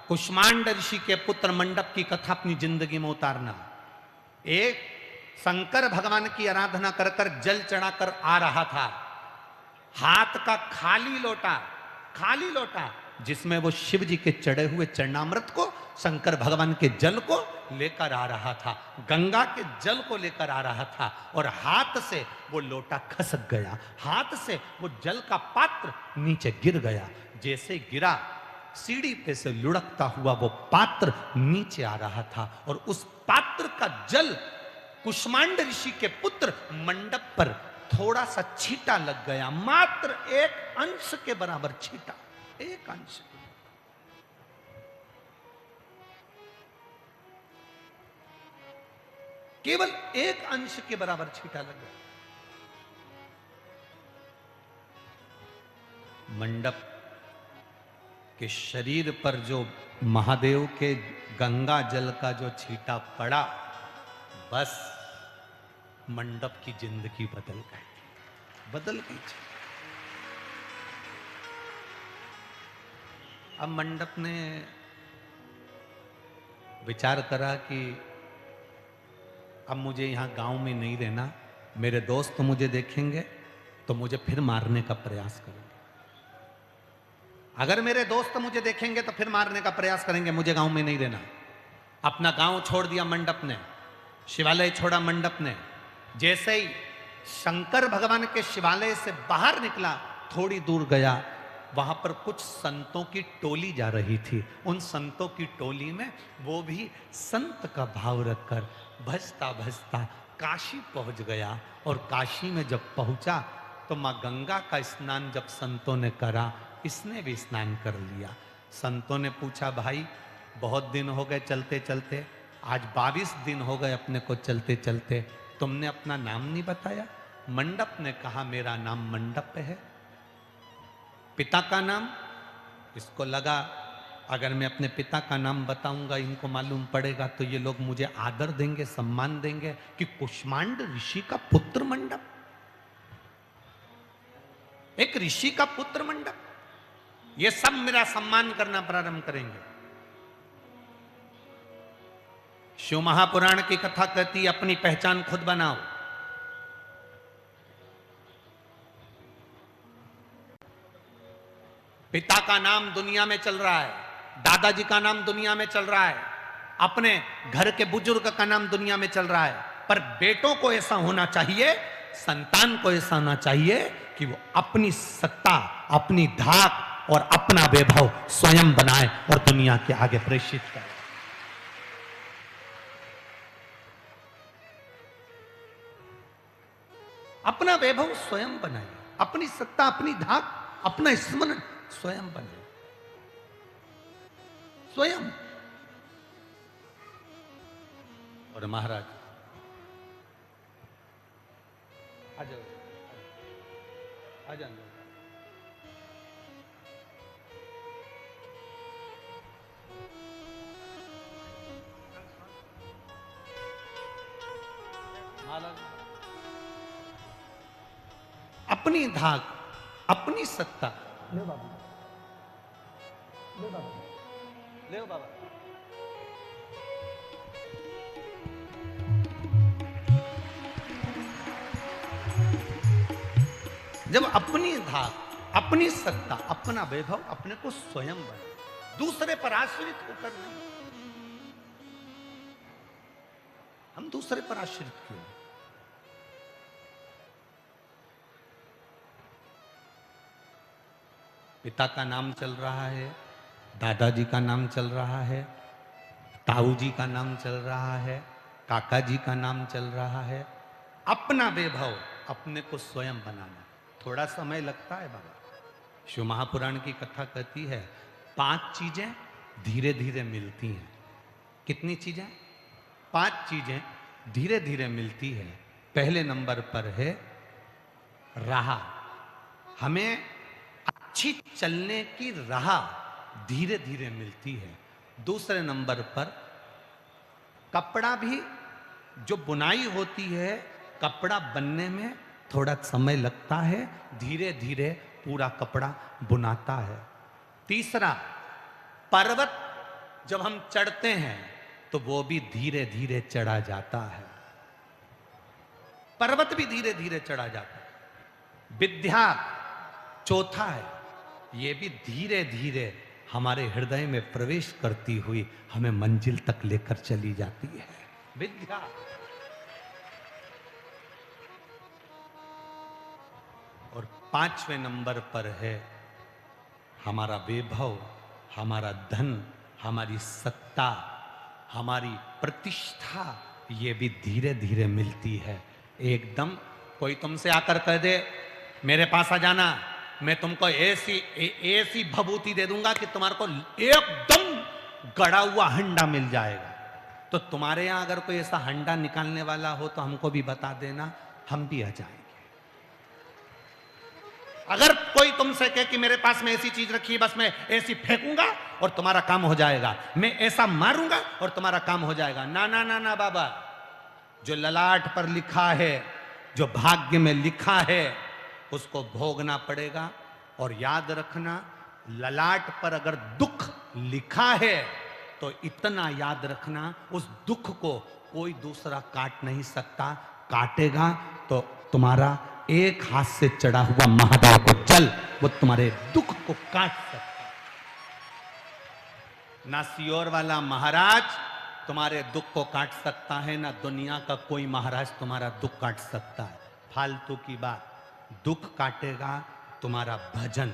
कुष्मांड ऋषि के पुत्र मंडप की कथा अपनी जिंदगी में उतारना। एक शंकर भगवान की आराधना कर कर जल चढ़ाकर आ रहा था, हाथ का खाली लोटा जिसमें वो शिव जी के चढ़े हुए चरणामृत को, शंकर भगवान के जल को लेकर आ रहा था, गंगा के जल को लेकर आ रहा था, और हाथ से वो लोटा खसक गया, हाथ से वो जल का पात्र नीचे गिर गया। जैसे गिरा, सीढ़ी पे से लुढ़कता हुआ वो पात्र नीचे आ रहा था, और उस पात्र का जल कुष्मांड ऋषि के पुत्र मंडप पर थोड़ा सा छींटा लग गया, मात्र एक अंश के बराबर छींटा, एक अंश। केवल एक अंश के बराबर छींटा लग गया। मंडप के शरीर पर जो महादेव के गंगा जल का जो छींटा पड़ा, बस मंडप की जिंदगी बदल गई। अब मंडप ने विचार करा कि अब मुझे यहां गांव में नहीं रहना, मेरे दोस्त मुझे देखेंगे तो मुझे फिर मारने का प्रयास करेंगे, अगर मेरे दोस्त मुझे देखेंगे तो फिर मारने का प्रयास करेंगे, मुझे गांव में नहीं रहना। अपना गांव छोड़ दिया मंडप ने, शिवालय छोड़ा मंडप ने। जैसे ही शंकर भगवान के शिवालय से बाहर निकला, थोड़ी दूर गया, वहां पर कुछ संतों की टोली जा रही थी। उन संतों की टोली में वो भी संत का भाव रखकर भजता भजता काशी पहुंच गया। और काशी में जब पहुंचा तो मां गंगा का स्नान जब संतों ने करा, इसने भी स्नान कर लिया। संतों ने पूछा, भाई बहुत दिन हो गए चलते चलते, आज 22 दिन हो गए अपने को चलते चलते, तुमने अपना नाम नहीं बताया। मंडप ने कहा, मेरा नाम मंडप है। पिता का नाम, इसको लगा अगर मैं अपने पिता का नाम बताऊंगा, इनको मालूम पड़ेगा तो ये लोग मुझे आदर देंगे, सम्मान देंगे कि कुष्मांड ऋषि का पुत्र मंडप, एक ऋषि का पुत्र मंडप, ये सब मेरा सम्मान करना प्रारंभ करेंगे। शिव महापुराण की कथा कहती, अपनी पहचान खुद बनाओ। पिता का नाम दुनिया में चल रहा है, दादाजी का नाम दुनिया में चल रहा है, अपने घर के बुजुर्ग का नाम दुनिया में चल रहा है, पर बेटों को ऐसा होना चाहिए, संतान को ऐसा होना चाहिए कि वो अपनी सत्ता, अपनी धाक और अपना वैभव स्वयं बनाए और दुनिया के आगे प्रेषित करे। अपना वैभव स्वयं बनाए, अपनी सत्ता, अपनी धाक, अपना स्मरण स्वयं बनाए, स्वयं। और महाराज आ जाओ, आ जाओ। अपनी धाक, अपनी सत्ता, ले बाबा, ले बाबा, ले बाबा। जब अपनी धाक, अपनी सत्ता, अपना वैभव अपने को स्वयं बने, दूसरे पर आश्रित होकर नहीं। हम दूसरे पर आश्रित क्यों? पिता का नाम चल रहा है, दादाजी का नाम चल रहा है, ताऊ जी का नाम चल रहा है, काका जी का नाम चल रहा है। अपना वैभव अपने को स्वयं बनाना थोड़ा समय लगता है बाबा। शिव महापुराण की कथा कहती है, 5 चीजें धीरे धीरे मिलती हैं। कितनी चीजें? 5 चीजें धीरे धीरे मिलती है। पहले नंबर पर है राह। हमें अच्छी चलने की राह धीरे धीरे मिलती है। दूसरे नंबर पर कपड़ा भी, जो बुनाई होती है, कपड़ा बनने में थोड़ा समय लगता है, धीरे धीरे पूरा कपड़ा बुनाता है। तीसरा, पर्वत जब हम चढ़ते हैं तो वो भी धीरे धीरे चढ़ा जाता है, पर्वत भी धीरे धीरे चढ़ा जाता है। विद्या चौथा है, ये भी धीरे धीरे हमारे हृदय में प्रवेश करती हुई हमें मंजिल तक लेकर चली जाती है, विद्या। और 5वें नंबर पर है हमारा वैभव, हमारा धन, हमारी सत्ता, हमारी प्रतिष्ठा, ये भी धीरे धीरे मिलती है। एकदम कोई तुमसे आकर कह दे मेरे पास आ जाना, मैं तुमको ऐसी भभूति दे दूंगा कि तुम्हारे को एकदम गड़ा हुआ हंडा मिल जाएगा। तो तुम्हारे यहां अगर कोई ऐसा हंडा निकालने वाला हो तो हमको भी बता देना, हम भी आ जाएंगे। अगर कोई तुमसे कहे कि मेरे पास में ऐसी चीज रखी है, बस मैं ऐसी फेंकूंगा और तुम्हारा काम हो जाएगा, मैं ऐसा मारूंगा और तुम्हारा काम हो जाएगा, ना ना ना ना बाबा। जो ललाट पर लिखा है, जो भाग्य में लिखा है, उसको भोगना पड़ेगा। और याद रखना, ललाट पर अगर दुख लिखा है तो इतना याद रखना, उस दुख को कोई दूसरा काट नहीं सकता। काटेगा तो तुम्हारा एक हाथ से चढ़ा हुआ महादेव को जल, वो तुम्हारे दुख को काट सकता है। ना सियोर वाला महाराज तुम्हारे दुख को काट सकता है, ना दुनिया का कोई महाराज तुम्हारा दुख काट सकता है। फालतू की बात। दुख काटेगा तुम्हारा भजन,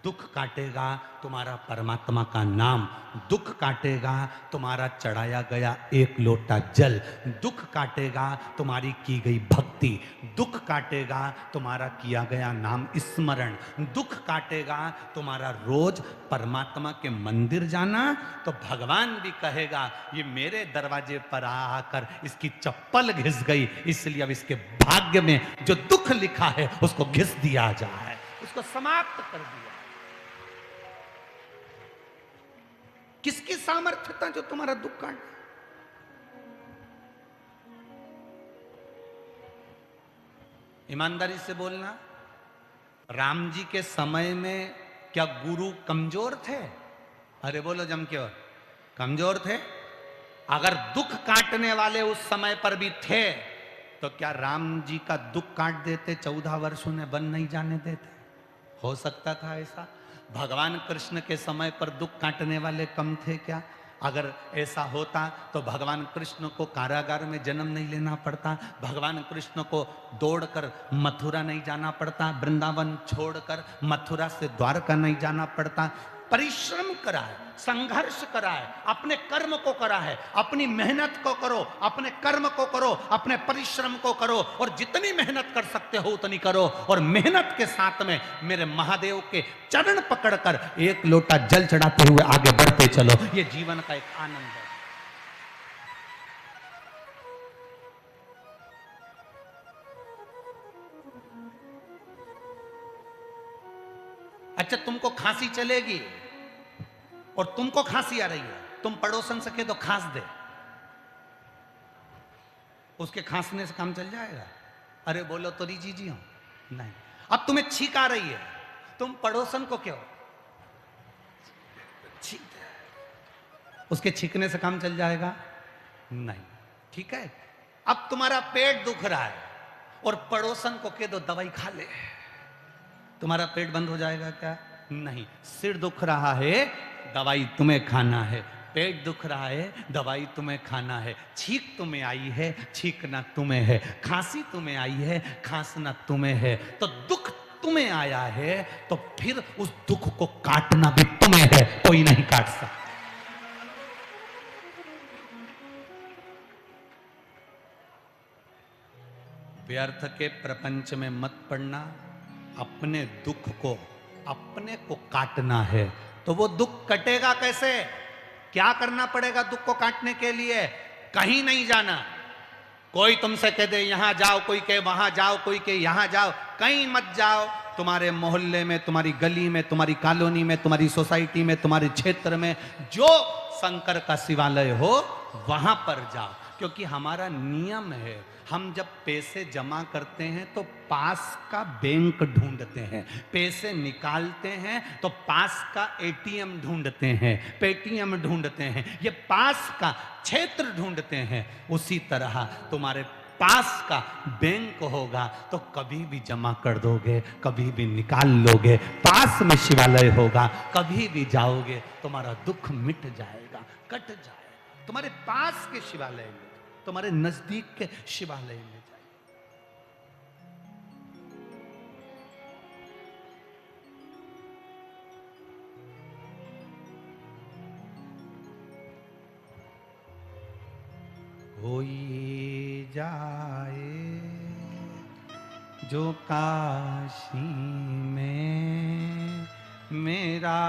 दुख काटेगा तुम्हारा परमात्मा का नाम, दुख काटेगा तुम्हारा चढ़ाया गया एक लोटा जल, दुख काटेगा तुम्हारी की गई भक्ति, दुख काटेगा तुम्हारा किया गया नाम स्मरण, दुख काटेगा तुम्हारा रोज परमात्मा के मंदिर जाना। तो भगवान भी कहेगा ये मेरे दरवाजे पर आकर इसकी चप्पल घिस गई, इसलिए अब इसके भाग्य में जो दुख लिखा है उसको घिस दिया जाए, उसको समाप्त कर दिया। किसकी सामर्थ्य था जो तुम्हारा दुख काट? ईमानदारी से बोलना, राम जी के समय में क्या गुरु कमजोर थे? अरे बोलो जम के, और कमजोर थे? अगर दुख काटने वाले उस समय पर भी थे तो क्या राम जी का दुख काट देते? 14 वर्ष उन्हें वन नहीं जाने देते? हो सकता था ऐसा? भगवान कृष्ण के समय पर दुख काटने वाले कम थे क्या? अगर ऐसा होता तो भगवान कृष्ण को कारागार में जन्म नहीं लेना पड़ता, भगवान कृष्ण को दौड़कर मथुरा नहीं जाना पड़ता, वृंदावन छोड़कर मथुरा से द्वारका नहीं जाना पड़ता। परिश्रम करा है, संघर्ष करा है, अपने कर्म को करा है, अपनी मेहनत को करो, अपने कर्म को करो, अपने परिश्रम को करो, और जितनी मेहनत कर सकते हो उतनी करो। और मेहनत के साथ में मेरे महादेव के चरण पकड़कर एक लोटा जल चढ़ाते हुए आगे बढ़ते चलो, ये जीवन का एक आनंद है। अच्छा, तुमको खांसी चलेगी और तुमको खांसी आ रही है, तुम पड़ोसन से कह दो खांस दे, उसके खांसने से काम चल जाएगा? अरे बोलो तो रीजी जी हो, नहीं। अब तुम्हें छींक आ रही है, तुम पड़ोसन को क्यों छींक दे, उसके छींकने से काम चल जाएगा? नहीं। ठीक है, अब तुम्हारा पेट दुख रहा है और पड़ोसन को कह दो दवाई खा ले, तुम्हारा पेट बंद हो जाएगा क्या? नहीं। सिर दुख रहा है, दवाई तुम्हें खाना है, पेट दुख रहा है, दवाई तुम्हें खाना है, छींक तुम्हें आई है, छींकना तुम्हें है, खांसी तुम्हें आई है, खांसना तुम्हें है। तो दुख तुम्हें आया है तो फिर उस दुख को काटना भी तुम्हें है, कोई नहीं काट सकता। व्यर्थ के प्रपंच में मत पड़ना, अपने दुख को अपने को काटना है। तो वो दुख कटेगा कैसे? क्या करना पड़ेगा दुख को काटने के लिए? कहीं नहीं जाना। कोई तुमसे कह दे यहां जाओ, कोई कहे वहां जाओ, कोई कहे यहां जाओ, कहीं मत जाओ। तुम्हारे मोहल्ले में, तुम्हारी गली में, तुम्हारी कॉलोनी में, तुम्हारी सोसाइटी में, तुम्हारे क्षेत्र में जो शंकर का शिवालय हो वहां पर जाओ। क्योंकि हमारा नियम है, हम जब पैसे जमा करते हैं तो पास का बैंक ढूंढते हैं, पैसे निकालते हैं तो पास का एटीएम ढूंढते हैं, पेटीएम ढूंढते हैं, ये पास का क्षेत्र ढूंढते हैं। उसी तरह तुम्हारे पास का बैंक होगा तो कभी भी जमा कर दोगे, कभी भी निकाल लोगे। पास में शिवालय होगा, कभी भी जाओगे तुम्हारा दुख मिट जाएगा, कट जाएगा। तुम्हारे पास के शिवालय में, तुम्हारे नजदीक के शिवालय में जाइए। कोई जाए जो काशी में मेरा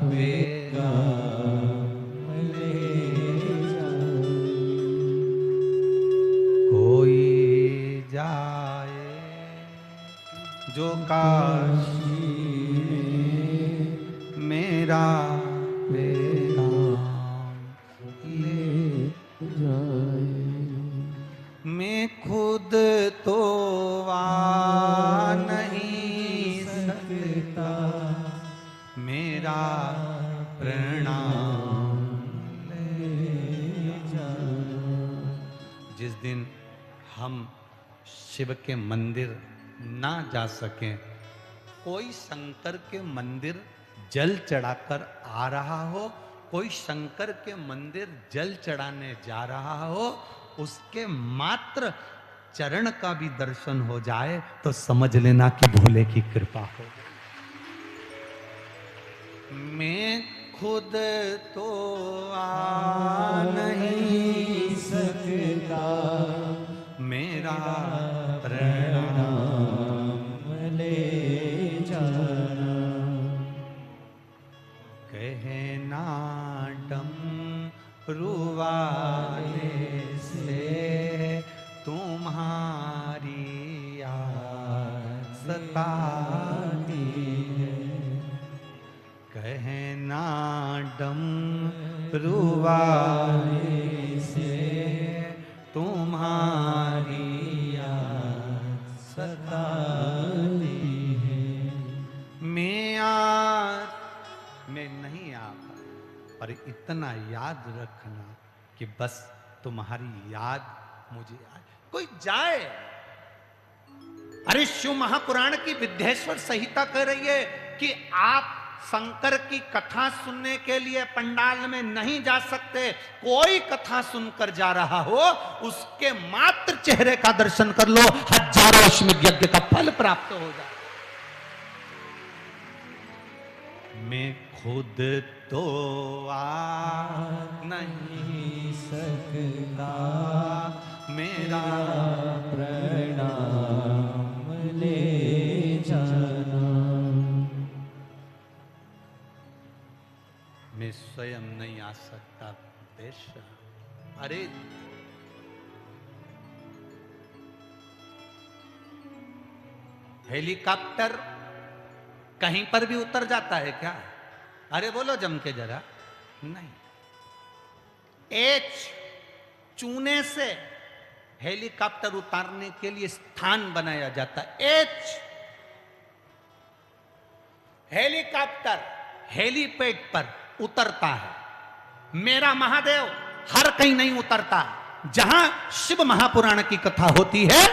बेगा ले जाए, कोई जाए जो काशी में मेरा बेगा ले जाए। मैं खुद तो आ नहीं सकता, मेरा प्रणाम ले जाए। जिस दिन हम शिव के मंदिर ना जा सकें, कोई शंकर के मंदिर जल चढ़ाकर आ रहा हो, कोई शंकर के मंदिर जल चढ़ाने जा रहा हो, उसके मात्र चरण का भी दर्शन हो जाए तो समझ लेना कि भोले की कृपा हो। मैं खुद तो आ नहीं सकता, मेरा प्रणाम ले जाना। कहना डमरू वाले से तुम्हारी याद सताती है, कहना डमरू वाले से तुम्हारी याद सताती है। मैं नहीं आ पाया, पर इतना याद रखना कि बस तुम्हारी याद मुझे आए। कोई जाए, अरे शिव महापुराण की विद्येश्वर संहिता कह रही है कि आप शंकर की कथा सुनने के लिए पंडाल में नहीं जा सकते। कोई कथा सुनकर जा रहा हो, उसके मात्र चेहरे का दर्शन कर लो, हजारों अश्वमेध यज्ञ का फल प्राप्त हो जाए। मैं खुद तो आ नहीं सकता, मेरा प्रणाम ले जाना। मैं स्वयं नहीं आ सकता देश। अरे हेलीकॉप्टर कहीं पर भी उतर जाता है क्या? अरे बोलो जम के जरा। नहीं, एच चूने से हेलीकॉप्टर उतारने के लिए स्थान बनाया जाता है। एच हेलीकॉप्टर हेलीपैड पर उतरता है। मेरा महादेव हर कहीं नहीं उतरता। जहां शिव महापुराण की कथा होती है,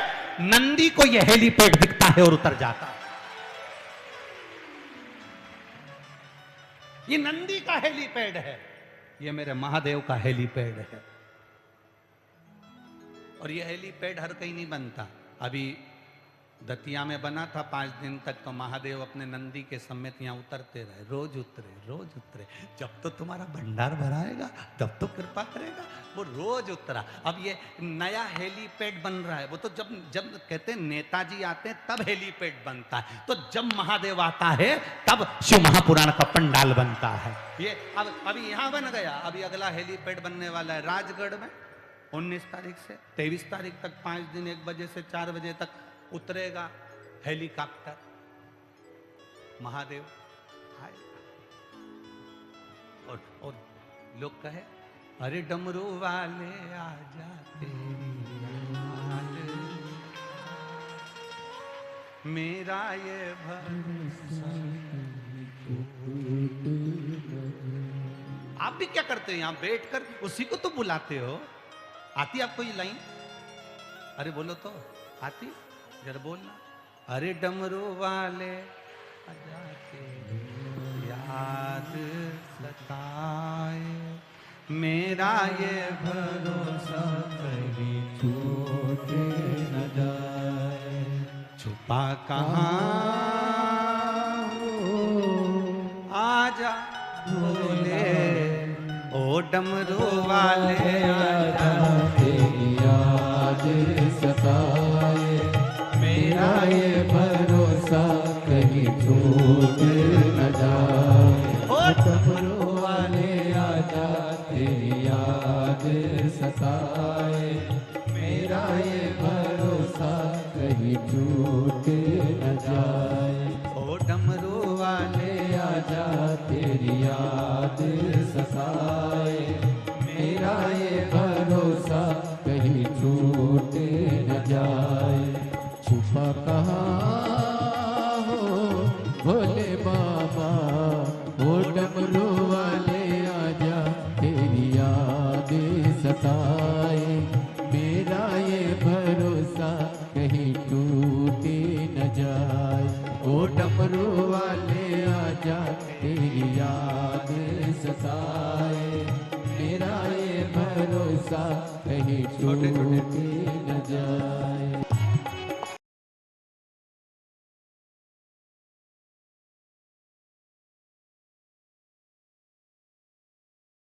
नंदी को यह हेलीपैड दिखता है और उतर जाता है। ये नंदी का हेलीपैड है, ये मेरे महादेव का हेलीपैड है। और ये हेलीपैड हर कहीं नहीं बनता। अभी दतिया में बना था 5 दिन तक, तो महादेव अपने नंदी के समेत यहाँ उतरते रहे, रोज उतरे रोज उतरे। जब तो तुम्हारा भंडार भराएगा तब तो कृपा करेगा। वो रोज उतरा। अब ये नया हेलीपैड बन रहा है। वो तो जब जब कहते हैं नेताजी आते हैं तब हेलीपैड बनता है, तो जब महादेव आता है तब शिव महापुराण का पंडाल बनता है। ये अब अभी यहाँ बन गया, अभी अगला हेलीपैड बनने वाला है राजगढ़ में 19 तारीख से 23 तारीख तक 5 दिन 1 बजे से 4 बजे तक उतरेगा हेलीकॉप्टर। महादेव आए और लोग कहे अरे डमरू वाले आ जा तेरी याद, मेरा ये भरोसा। आप भी क्या करते हो यहाँ बैठकर, उसी को तो बुलाते हो। आती आपको ये लाइन? अरे बोलो तो, आती? जरा बोलना। अरे डमरू वाले आ जा तेरी याद सताए, मेरा ये भरोसा कभी छूट न जाए। छुपा कहाँ आजा भोले, ओ डमरू वाले आजा, तेरी याद सताए, मेरा ये भरोसा कहीं छूट न जाए। ओ डमरू वाले आजा, तेरी याद सताए, मेरा ये भरोसा कहीं छूट न जाए। ओ डमरू वाले आजा, तेरी याद सताए, मेरा ये भरोसा कहीं छूट न जाए। छुपा कहाँ हो भोले बाबा, ओ डमरू वाले आजा, तेरी याद सताए, मेरा ये भरोसा कहीं टूट न जाए। ओ डमरू वाले आजा, तेरी याद सताए, मेरा ये भरोसा कहीं टूट न जाए।